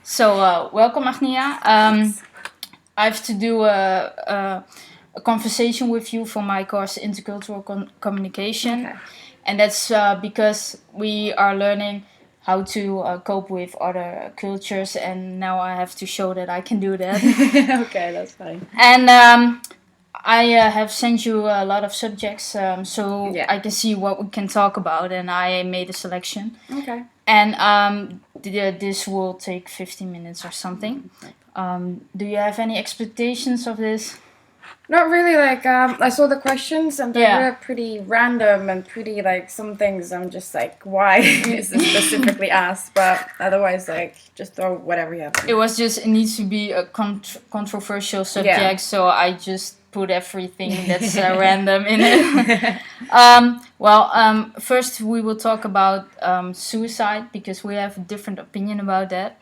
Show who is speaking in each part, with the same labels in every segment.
Speaker 1: Welcome, Agnija.
Speaker 2: Thanks.
Speaker 1: I have to do a conversation with you for my course Intercultural Communication,
Speaker 2: Okay.
Speaker 1: and that's because we are learning how to cope with other cultures, and now I have to show that I can do that.
Speaker 2: Okay, that's fine.
Speaker 1: And I have sent you a lot of subjects, so
Speaker 2: Yeah.
Speaker 1: I can see what we can talk about, and I made a selection.
Speaker 2: Okay.
Speaker 1: And this will take 15 minutes or something. Do you have any expectations of this?
Speaker 2: Not really. I saw the questions and they
Speaker 1: Yeah.
Speaker 2: were pretty random and pretty some things. I'm just like, why is this specifically asked? But otherwise, just throw whatever you have.
Speaker 1: It was just, it needs to be a controversial subject,
Speaker 2: Yeah.
Speaker 1: so I just put everything that's random in it. First we will talk about suicide because we have a different opinion about that.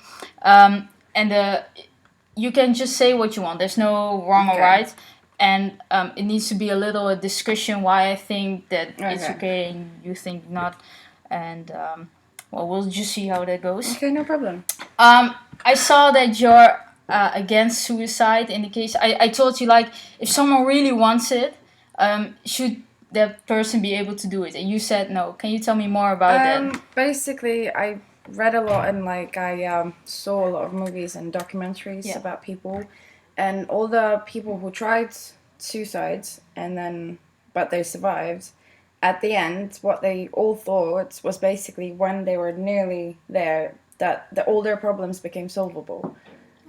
Speaker 1: And you can just say what you want. There's no wrong or
Speaker 2: Okay.
Speaker 1: right. And it needs to be a little a discussion why I think that it's
Speaker 2: Okay.
Speaker 1: okay and you think not. And we'll just see how that goes.
Speaker 2: Okay, no problem.
Speaker 1: I saw that you're against suicide in the case. I told you, like, if someone really wants it, should that person be able to do it? And you said no. Can you tell me more about that?
Speaker 2: Basically, I read a lot and I saw a lot of movies and documentaries
Speaker 1: Yeah.
Speaker 2: about people, and all the people who tried suicide but they survived. At the end, what they all thought was basically when they were nearly there that all their problems became solvable.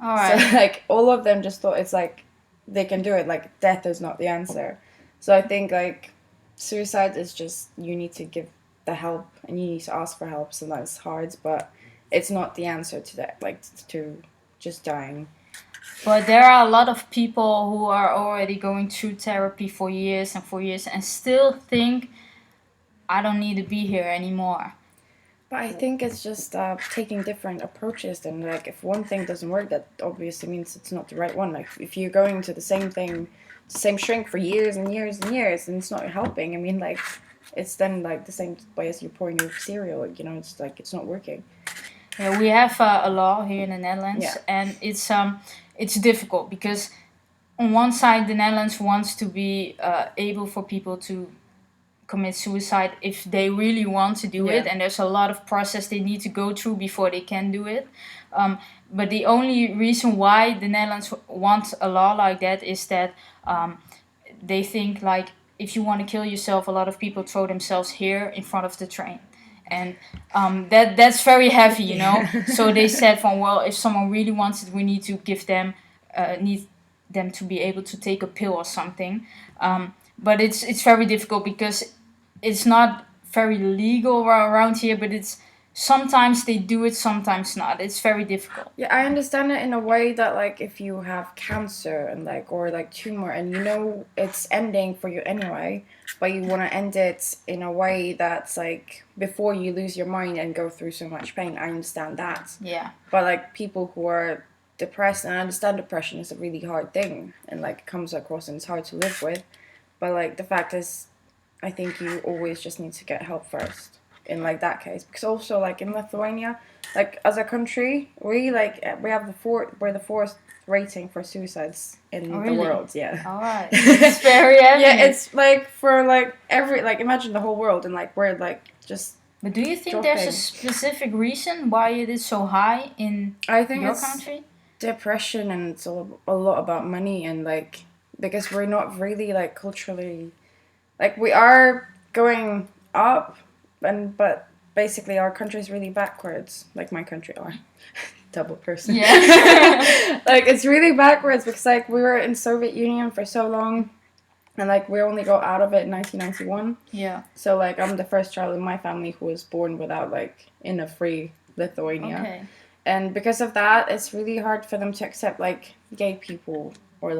Speaker 1: All
Speaker 2: So
Speaker 1: right.
Speaker 2: all of them just thought it's like they can do it. Like death is not the answer. So I think suicide is just you need to give the help and you need to ask for help. So that's hard, but it's not the answer to that. Like to just dying.
Speaker 1: But there are a lot of people who are already going through therapy for years and still think, I don't need to be here anymore.
Speaker 2: But I think it's just taking different approaches. And if one thing doesn't work, that obviously means it's not the right one. Like if you're going to the same thing, same shrink for years and years and years, and it's not helping. I mean, it's then the same way as you're pouring your cereal. It's it's not working.
Speaker 1: Yeah, we have a law here in the Netherlands,
Speaker 2: Yeah.
Speaker 1: and it's difficult because on one side the Netherlands wants to be able for people to commit suicide if they really want to do it,
Speaker 2: Yeah.
Speaker 1: and there's a lot of process they need to go through before they can do it. But the only reason why the Netherlands wants a law like that is that they think, like, if you want to kill yourself, a lot of people throw themselves here in front of the train, and that's very heavy, you know. So they said, from, well, if someone really wants it, we need to give them need them to be able to take a pill or something. But it's very difficult because it's not very legal around here, but it's sometimes they do it, sometimes not. It's very difficult.
Speaker 2: Yeah, I understand it in a way that if you have cancer and or tumor and it's ending for you anyway, but you want to end it in a way that's before you lose your mind and go through so much pain. I understand that.
Speaker 1: Yeah.
Speaker 2: But people who are depressed, and I understand depression is a really hard thing and it comes across and it's hard to live with, but the fact is, I think you always just need to get help first in that case, because also in Lithuania, as a country, we have we're the fourth rating for suicides in
Speaker 1: Oh,
Speaker 2: the
Speaker 1: really?
Speaker 2: world. Yeah.
Speaker 1: All right. It's very heavy.
Speaker 2: Yeah, it's for every imagine the whole world and we're just.
Speaker 1: But do you think there's a
Speaker 2: dropping.
Speaker 1: specific reason why it is so high in
Speaker 2: I think
Speaker 1: your
Speaker 2: it's
Speaker 1: country?
Speaker 2: depression, and it's a lot about money, and because we're not really culturally, we are going up, but basically our country is really backwards, my country are. Double person.
Speaker 1: Yeah.
Speaker 2: It's really backwards because we were in Soviet Union for so long, and we only got out of it in 1991.
Speaker 1: Yeah.
Speaker 2: So I'm the first child in my family who was born without in a free Lithuania.
Speaker 1: Okay.
Speaker 2: And because of that, it's really hard for them to accept gay people or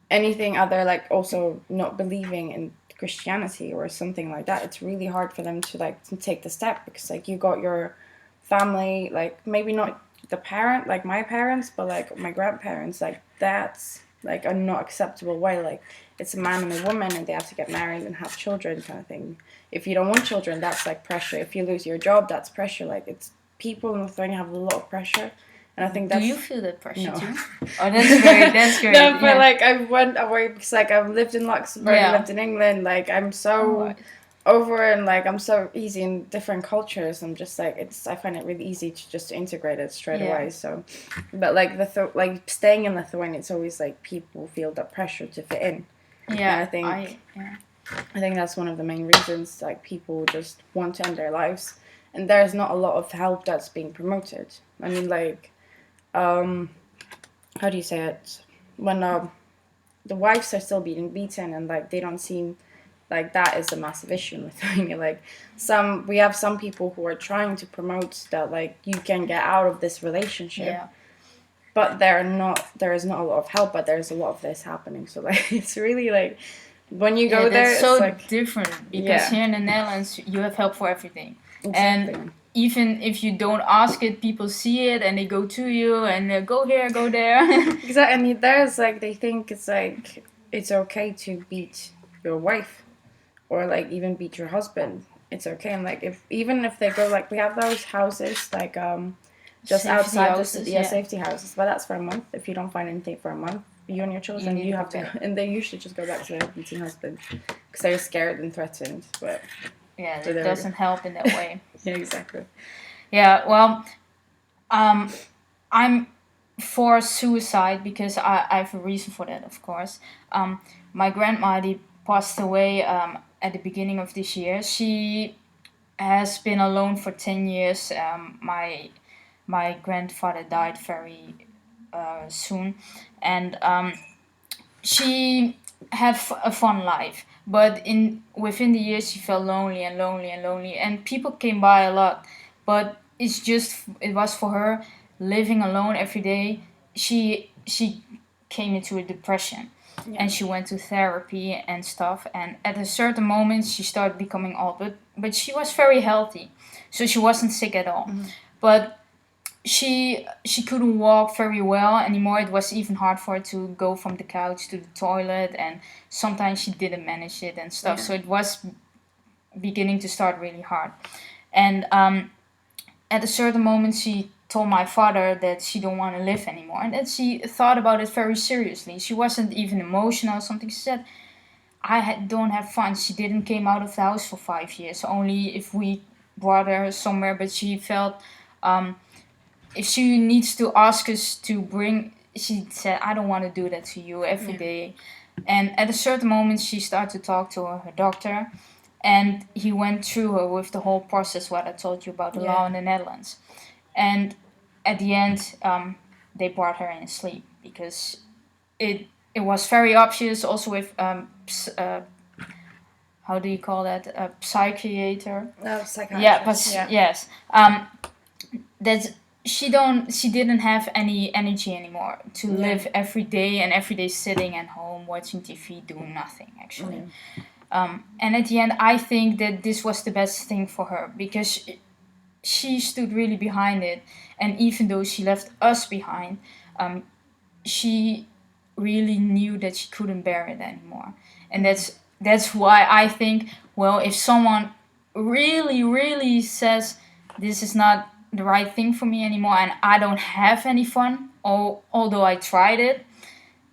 Speaker 2: anything other, also not believing in Christianity or something like that. It's really hard for them to take the step because you got your family, maybe not the parent my parents, but my grandparents, that's a not acceptable way. It's a man and a woman and they have to get married and have children kind of thing. If you don't want children, that's pressure. If you lose your job, that's pressure. It's people in Lithuania have a lot of pressure, And I think
Speaker 1: Do
Speaker 2: that's...
Speaker 1: you feel that pressure
Speaker 2: No.
Speaker 1: too? Oh, that's great.
Speaker 2: No, but
Speaker 1: Yeah.
Speaker 2: like I went away because like I've lived in Luxembourg,
Speaker 1: Yeah.
Speaker 2: lived in England. Like I'm so
Speaker 1: Alright.
Speaker 2: over and like I'm so easy in different cultures. I'm just like I find it really easy to just integrate it straight
Speaker 1: Yeah.
Speaker 2: away. So, but like like staying in Lithuania, it's always like people feel that pressure to fit in.
Speaker 1: Yeah.
Speaker 2: And I think that's one of the main reasons like people just want to end their lives, and there's not a lot of help that's being promoted. I mean, like, how do you say it? When the wives are still being beaten and like they don't seem like that is a massive issue in Lithuania. Like we have some people who are trying to promote that like you can get out of this relationship.
Speaker 1: Yeah.
Speaker 2: But there is not a lot of help, but there's a lot of this happening. So like it's really like when you go there,
Speaker 1: That's so
Speaker 2: it's like
Speaker 1: different because here in the Netherlands you have help for everything. And even if you don't ask it, people see it and they go to you and they go here, go there.
Speaker 2: Exactly. And there's like they think it's like it's okay to beat your wife, or like even beat your husband. It's okay. And like even if they go, like we have those houses like just
Speaker 1: Safety
Speaker 2: outside
Speaker 1: houses,
Speaker 2: the safety houses, but that's for a month. If you don't find anything for a month, you and your children,
Speaker 1: need
Speaker 2: you
Speaker 1: to
Speaker 2: have
Speaker 1: go
Speaker 2: to
Speaker 1: back.
Speaker 2: and they usually just go back to their beating husband because they're scared and threatened. But
Speaker 1: Yeah,
Speaker 2: So
Speaker 1: it
Speaker 2: there we
Speaker 1: doesn't help in that way.
Speaker 2: yeah, exactly.
Speaker 1: Yeah, well, I'm for suicide because I have a reason for that, of course. My grandma, die passed away at the beginning of this year. She has been alone for 10 years. My grandfather died very soon, and she had a fun life. But within the years, she felt lonely and lonely and lonely, and people came by a lot. But it was for her living alone every day. She came into a depression, and she went to therapy and stuff. And at a certain moment, she started becoming old, but she was very healthy, so she wasn't sick at all. But she couldn't walk very well anymore. It was even hard for her to go from the couch to the toilet, and sometimes she didn't manage it and stuff. So it was beginning to start really hard. And at a certain moment, she told my father that she don't want to live anymore, and that she thought about it very seriously. She wasn't even emotional or something. She said, don't have fun. She didn't came out of the house for 5 years, only if we brought her somewhere. But she felt if she needs to ask us to bring, she said, I don't want to do that to you every day. And at a certain moment, she started to talk to her doctor, and he went through her with the whole process, what I told you about the law in the Netherlands. And at the end, they brought her in sleep because it was very obvious also with how do you call that, a psychiater?
Speaker 2: No, psychiatrist.
Speaker 1: Yeah, but yes, that she didn't have any energy anymore to live every day sitting at home watching TV doing nothing actually. And at the end, I think that this was the best thing for her because she stood really behind it, and even though she left us behind, she really knew that she couldn't bear it anymore. And that's why I think, well, if someone really says this is not the right thing for me anymore and I don't have any fun, although I tried it,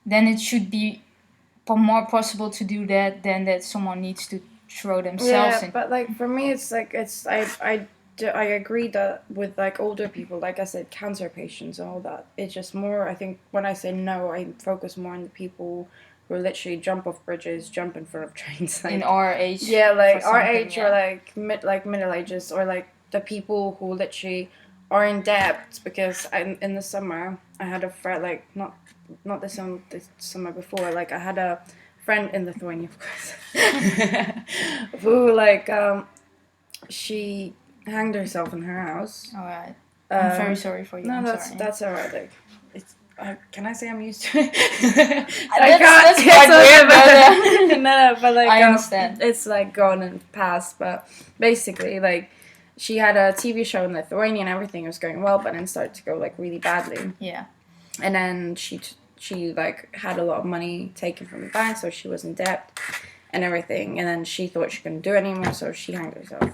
Speaker 1: then it should be more possible to do that than that someone needs to throw themselves in.
Speaker 2: But like for me, it's like I agree that with like older people, like I said, cancer patients and all that, it's just more. I think when I say no, I focus more on the people who literally jump off bridges, jump in front of trains. Like,
Speaker 1: in our age.
Speaker 2: Yeah, like our age or like middle ages, or like the people who literally are in debt because in the summer I had a friend, like not this summer before, like I had a friend in Lithuania, of course, who like she hanged herself in her house.
Speaker 1: All right. I'm very sorry for you.
Speaker 2: No,
Speaker 1: I'm
Speaker 2: that's
Speaker 1: sorry.
Speaker 2: that's alright. Like, it's can I say I'm used to it?
Speaker 1: That's quite weird, but
Speaker 2: no, but like
Speaker 1: I understand.
Speaker 2: It's like gone and past, but basically, like she had a TV show in Lithuania and everything was going well, but then started to go like really badly.
Speaker 1: Yeah.
Speaker 2: And then she like had a lot of money taken from the bank, so she was in debt and everything. And then she thought she couldn't do it anymore, so she hanged herself.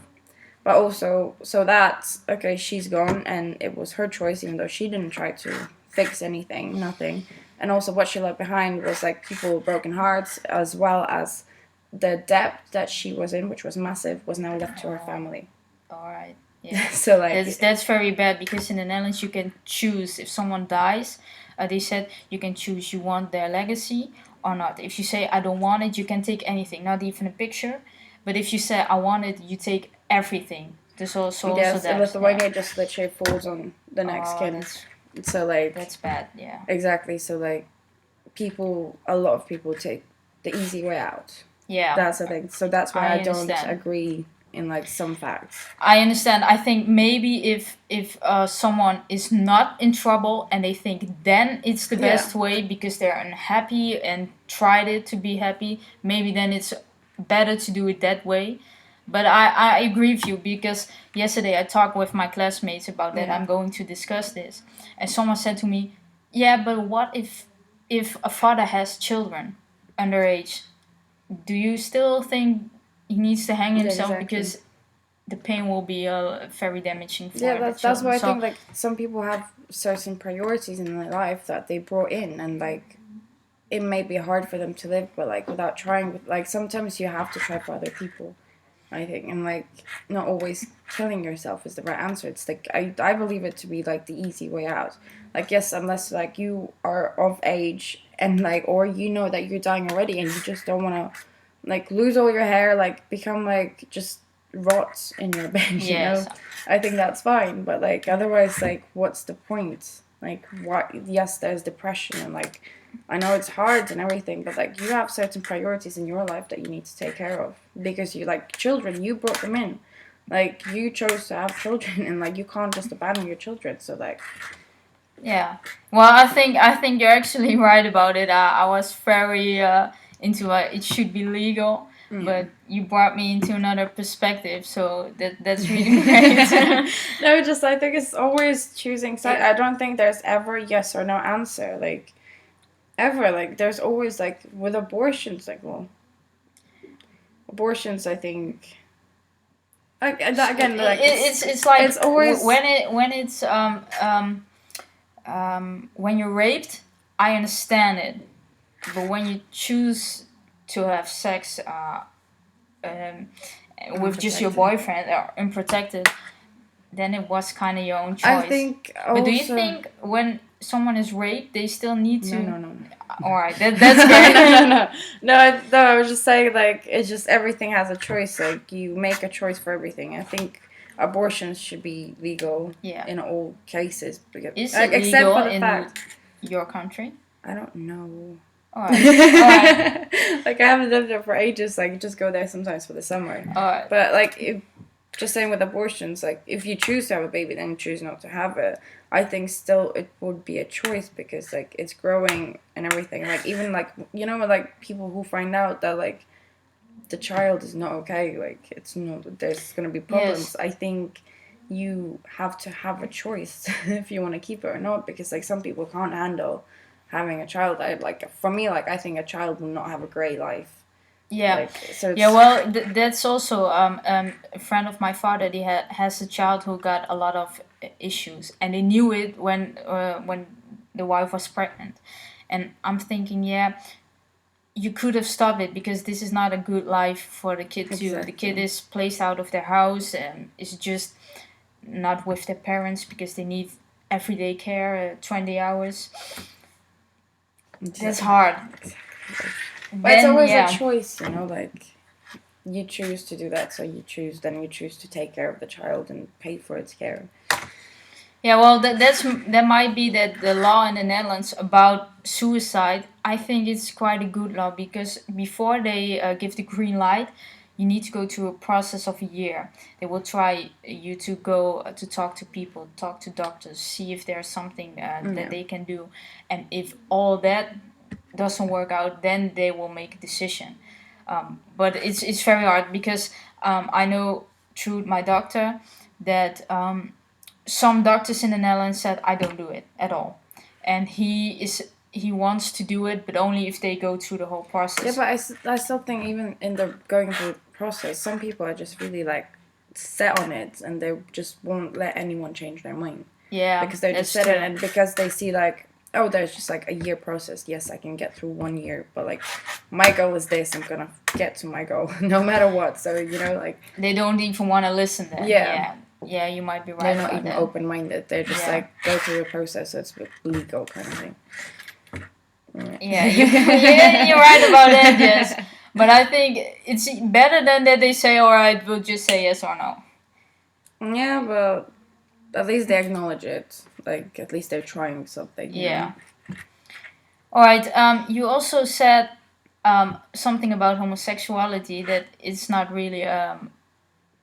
Speaker 2: But also, so that's okay. She's gone, and it was her choice, even though she didn't try to fix anything, nothing. And also, what she left behind was like people with broken hearts, as well as the debt that she was in, which was massive, was now left to her family.
Speaker 1: All right. Yeah.
Speaker 2: So like
Speaker 1: That's very bad, because in the Netherlands you can choose if someone dies. They said you can choose you want their legacy or not. If you say I don't want it, you can take anything, not even a picture. But if you say I want it, you take everything. There's also
Speaker 2: yes, in
Speaker 1: that.
Speaker 2: Lithuania, just literally falls on the next
Speaker 1: Oh,
Speaker 2: kin. So like
Speaker 1: that's bad. Yeah.
Speaker 2: exactly. So like a lot of people take the easy way out.
Speaker 1: Yeah.
Speaker 2: That's the thing. So that's why I don't
Speaker 1: understand.
Speaker 2: agree in like some facts.
Speaker 1: I understand. I think maybe if someone is not in trouble and they think then it's the best way because they're unhappy and tried it to be happy, maybe then it's better to do it that way. But I agree with you, because yesterday I talked with my classmates about that.
Speaker 2: Yeah.
Speaker 1: I'm going to discuss this, and someone said to me, "Yeah, but what if a father has children underage? Do you still think he needs to hang himself because the pain will be very damaging for the
Speaker 2: that's
Speaker 1: children?"
Speaker 2: why I think like some people have certain priorities in their life that they brought in, and like it may be hard for them to live, but like without trying, like sometimes you have to try for other people, I think, and like not always killing yourself is the right answer. It's like I believe it to be like the easy way out. Like yes, unless like you are of age and like or you know that you're dying already and you just don't want to like lose all your hair, like become like just rot in your bed, you know. I think that's fine, but like otherwise, like what's the point? Like what? Yes, there's depression and like I know it's hard and everything, but like you have certain priorities in your life that you need to take care of because you like children, you brought them in, like you chose to have children, and like you can't just abandon your children. So like,
Speaker 1: yeah. Well, I think you're actually right about it. I was very into it should be legal, but you brought me into another perspective, so that's really great.
Speaker 2: No, just I think it's always choosing side. I don't think there's ever yes or no answer. Like ever, like there's always like with abortions, like well, abortions. I think. Again, like
Speaker 1: it's like
Speaker 2: it's always
Speaker 1: when you're raped, I understand it, but when you choose to have sex with just your boyfriend or unprotected, then it was kind of your own choice.
Speaker 2: I think. Also,
Speaker 1: but do you think when someone is raped, they still need to?
Speaker 2: No.
Speaker 1: All right, that's great.
Speaker 2: No. I was just saying like it's just everything has a choice. Like you make a choice for everything. I think abortions should be legal in all cases because
Speaker 1: is it
Speaker 2: except
Speaker 1: legal
Speaker 2: for the
Speaker 1: in
Speaker 2: fact
Speaker 1: your country?
Speaker 2: I don't know.
Speaker 1: Alright.
Speaker 2: Like I haven't lived there for ages. Like just go there sometimes for the summer.
Speaker 1: Alright.
Speaker 2: But like just saying with abortions, like if you choose to have a baby, then you choose not to have it. I think still it would be a choice because like it's growing and everything. Like even like you know like people who find out that like the child is not okay, like it's not there's gonna be problems. Yes. I think you have to have a choice if you want to keep it or not because like some people can't handle having a child. For me, like I think a child will not have a great life.
Speaker 1: Yeah. Like, well, that's also a friend of my father. He has a child who got a lot of issues, and they knew it when the wife was pregnant. And I'm thinking, yeah, you could have stopped it because this is not a good life for the kid too. Exactly. The kid is placed out of their house and is just not with their parents because they need everyday care, 20 hours. Exactly. That's hard.
Speaker 2: Exactly. But it's always a choice, you know, like you choose to do that, so you choose to take care of the child and pay for its care.
Speaker 1: Yeah, well, that might be that the law in the Netherlands about suicide. I think it's quite a good law because before they give the green light, you need to go through a process of a year. They will try you to go to talk to people, talk to doctors, see if there's something that they can do, and if all that doesn't work out, then they will make a decision. But it's very hard because I know through my doctor that some doctors in the Netherlands said I don't do it at all, and he wants to do it, but only if they go through the whole process.
Speaker 2: Yeah, but I still think even in the going through the process, some people are just really like set on it, and they just won't let anyone change their mind.
Speaker 1: Yeah,
Speaker 2: Because they're just set in, and because they see like, oh, there's just like a year process. Yes, I can get through 1 year, but like my goal is this. I'm gonna get to my goal no matter what. So like
Speaker 1: they don't even want to listen then. Yeah, you might be right.
Speaker 2: They're not even open-minded. They're just like go through the process. So it's legal kind of thing.
Speaker 1: Yeah, you're right about that. Yes, but I think it's better than that they say, all right, we'll just say yes or no.
Speaker 2: Yeah, but at least they acknowledge it. Like, at least they're trying something.
Speaker 1: Yeah. All right. You also said something about homosexuality that it's not really.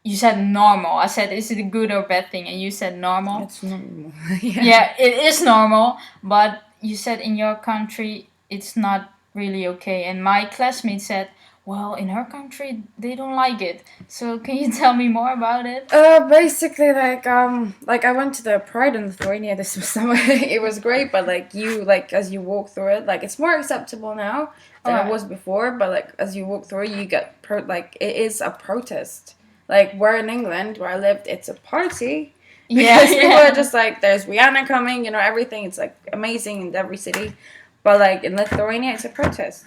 Speaker 1: You said normal. I said, is it a good or bad thing? And you said normal.
Speaker 2: It's normal.
Speaker 1: Yeah, it is normal. But you said in your country it's not really okay. And my classmate said, well, in her country they don't like it. So can you tell me more about it?
Speaker 2: Basically, like I went to the Pride in Lithuania this summer. It was great, but as you walk through it, like it's more acceptable now than it was before. But like as you walk through it, you get it is a protest. Like where in England, where I lived, it's a party. Because people are just like, there's Rihanna coming, everything. It's like amazing in every city. But like in Lithuania, it's a protest.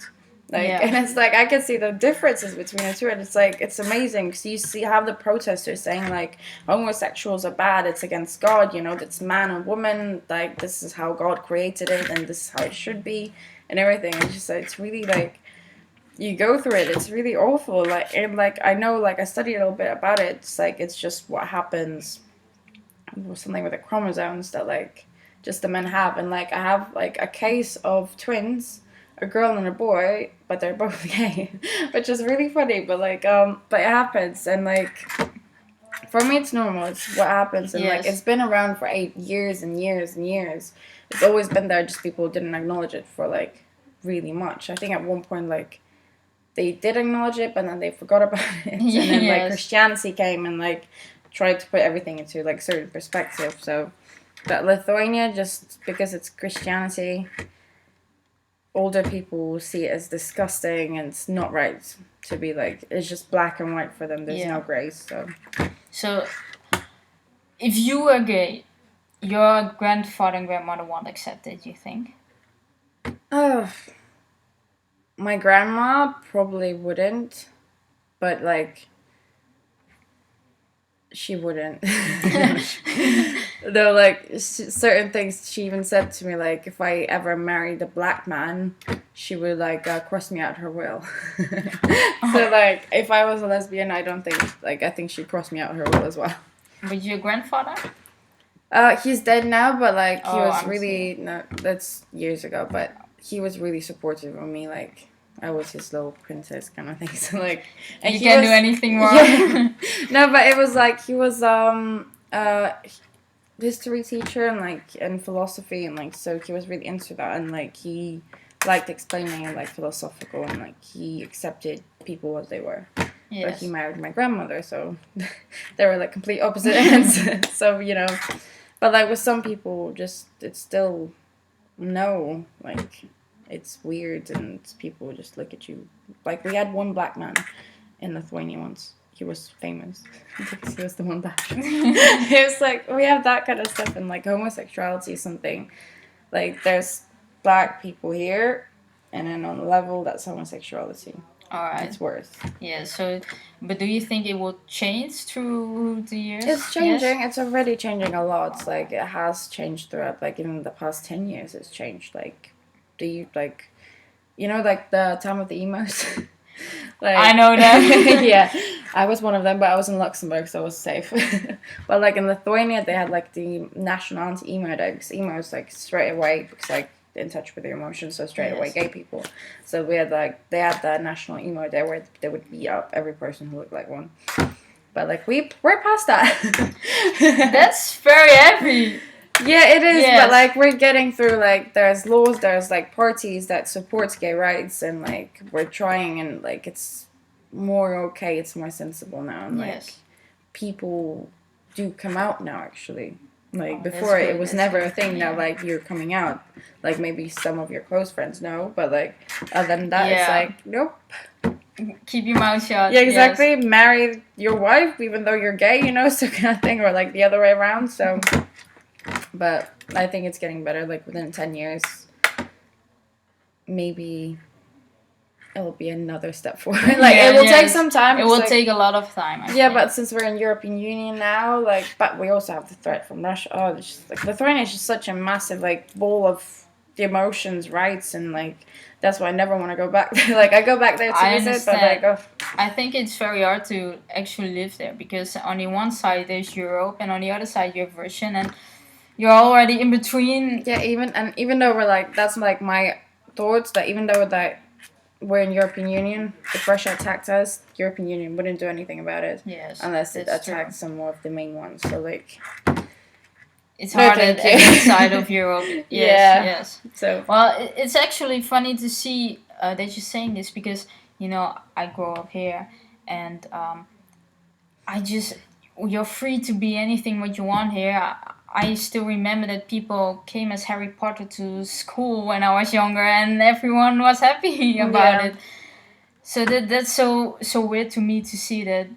Speaker 2: And it's like, I can see the differences between the two, and it's like, it's amazing. So you have the protesters saying like, homosexuals are bad, it's against God, that's man and woman, like this is how God created it, and this is how it should be, and everything. It's just like, it's really like, you go through it, it's really awful. Like, and like, I know, like, I studied a little bit about it. It's like, it's just what happens, something with the chromosomes that like, just the men have. And like, I have like a case of twins, a girl and a boy, but they're both gay, which is really funny. But like, but it happens, and like, for me, it's normal. It's what happens, and like, it's been around for 8 years and years and years. It's always been there. Just people didn't acknowledge it for like really much. I think at one point, like, they did acknowledge it, but then they forgot about it, and then like Christianity came and like tried to put everything into like certain perspective. So, but Lithuania, just because it's Christianity, older people see it as disgusting, and it's not right to be like, it's just black and white for them. There's no gray.
Speaker 1: So if you were gay, your grandfather and grandmother won't accept it, you think?
Speaker 2: Oh, my grandma probably wouldn't, but like, she wouldn't. Though, like, certain things she even said to me, like, if I ever married a black man, she would like cross me out her will. So like, if I was a lesbian, I don't think, like, I think she'd cross me out her will as well.
Speaker 1: But your grandfather?
Speaker 2: He's dead now, but like, he was really, no, that's years ago, but he was really supportive of me, like, I was his little princess kind of thing. So like, and
Speaker 1: you can't do anything wrong.
Speaker 2: Yeah. No, but it was like, he was history teacher and like and philosophy, and like, so he was really into that, and like he liked explaining and like philosophical, and like he accepted people as they were. But he married my grandmother, so they were like complete opposite ends. So but like with some people, just it's still no, like, it's weird, and people just look at you. Like, we had one black man in Lithuania once. He was famous because he was the one black. It was like, we have that kind of stuff, and like homosexuality is something, like, there's black people here, and then on the level, that's homosexuality.
Speaker 1: Alright.
Speaker 2: It's worse.
Speaker 1: Yeah, so, but do you think it will change through the years?
Speaker 2: It's changing. It's already changing a lot. Like, it has changed throughout, like, in the past 10 years, it's changed. Like, like the time of the emos? Like,
Speaker 1: I know that.
Speaker 2: Yeah, I was one of them, but I was in Luxembourg, so I was safe. But like in Lithuania, they had like the national anti-emo day, because emo is like straight away, because like in touch with your emotions, so straight away gay people. So we had like, they had the national emo day where they would beat up every person who looked like one. But like, we're past that.
Speaker 1: That's very heavy.
Speaker 2: Yeah, it is, but like, we're getting through, like, there's laws, there's like parties that supports gay rights, and like, we're trying, and like, it's more okay, it's more sensible now, and like, people do come out now, actually. Like, before it was never a thing. Now, like, you're coming out, like, maybe some of your close friends know, but like, other than that, it's like, nope.
Speaker 1: keep your mouth shut.
Speaker 2: Yeah, exactly. Yes. Marry your wife even though you're gay, you know, so kind of thing, or like the other way around. So, but I think it's getting better. Like within 10 years, maybe it'll be another step forward. Like it will take some time.
Speaker 1: It will take a lot of time. I think.
Speaker 2: But since we're in European Union now, like, but we also have the threat from Russia. Oh, it's just, like Lithuania is just such a massive like bowl of the emotions, rights, and like that's why I never want to go back. Like I go back there to visit, but like
Speaker 1: I think it's very hard to actually live there because on the one side there's Europe and on the other side you have Russia, and you're already in between.
Speaker 2: Yeah, even though we're like that's like my thoughts that even though that we're in European Union, if Russia attacked us, European Union wouldn't do anything about it.
Speaker 1: Yes,
Speaker 2: unless it attacked some more of the main ones. So like,
Speaker 1: it's hard at the side of Europe. Yes.
Speaker 2: So
Speaker 1: well, it's actually funny to see that you're saying this because I grew up here, and you're free to be anything what you want here. I still remember that people came as Harry Potter to school when I was younger, and everyone was happy about it. So that's so weird to me to see that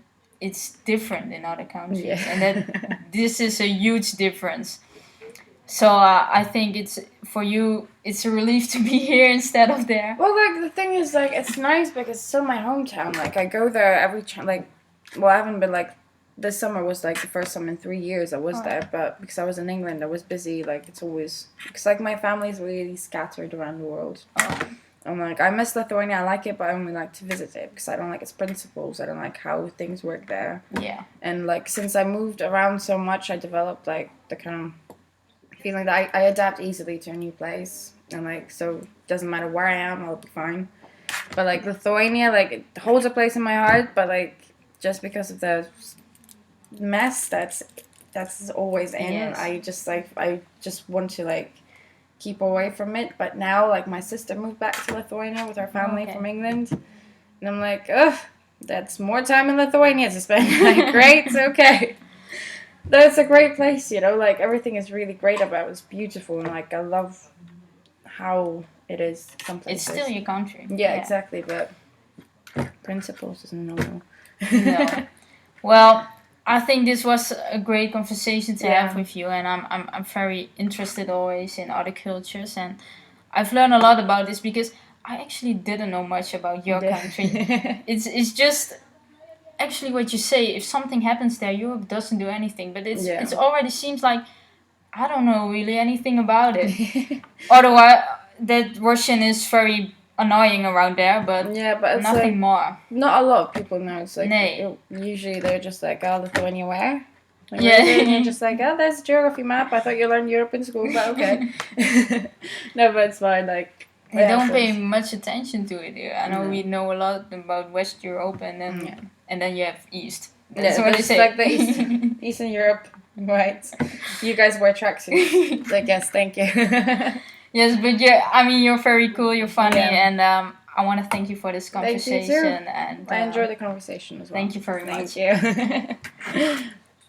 Speaker 1: it's different in other countries, and that this is a huge difference. So I think it's for you. It's a relief to be here instead of there.
Speaker 2: Well, like the thing is, like it's nice because it's still my hometown. Like I go there every I haven't been like. This summer was like the first time in 3 years I was there, but because I was in England, I was busy. Like it's always because like my family's really scattered around the world. I'm like I miss Lithuania. I like it, but I only like to visit it because I don't like its principles. I don't like how things work there.
Speaker 1: Yeah.
Speaker 2: And like since I moved around so much, I developed like the kind of feeling that I adapt easily to a new place, and like so it doesn't matter where I am, I'll be fine. But like Lithuania, like it holds a place in my heart, but like just because of the mess that's always in. Yes. I just want to like keep away from it. But now like my sister moved back to Lithuania with her family from England, and I'm like, ugh, that's more time in Lithuania to spend. Like, great, okay. That's a great place, like everything is really great about it. It's beautiful, and like I love how it is some places.
Speaker 1: It's still your country.
Speaker 2: Yeah, exactly, but principles is no.
Speaker 1: No. Well, I think this was a great conversation to have with you, and I'm very interested always in other cultures, and I've learned a lot about this because I actually didn't know much about your country. It's just actually what you say. If something happens there, Europe doesn't do anything, but it's already seems like I don't know really anything about it. Otherwise, that Russian is very annoying around there, but it's nothing
Speaker 2: like,
Speaker 1: more.
Speaker 2: Not a lot of people know. It's like usually they're just like, oh, Lithuania where? Like, and you're just like, oh, there's a geography map. I thought you learned Europe in school, but okay. No, but it's fine. Like
Speaker 1: they don't pay much attention to it here. I know we know a lot about West Europe, and then you have East. That's what they say.
Speaker 2: Like the Eastern Europe, right? You guys wear tracksuits. I guess. Thank you.
Speaker 1: Yes, but you're very cool, you're funny, and I want to thank you for this conversation.
Speaker 2: Thank you too. And I enjoyed the conversation as well.
Speaker 1: Thank you very much.
Speaker 2: Thank you.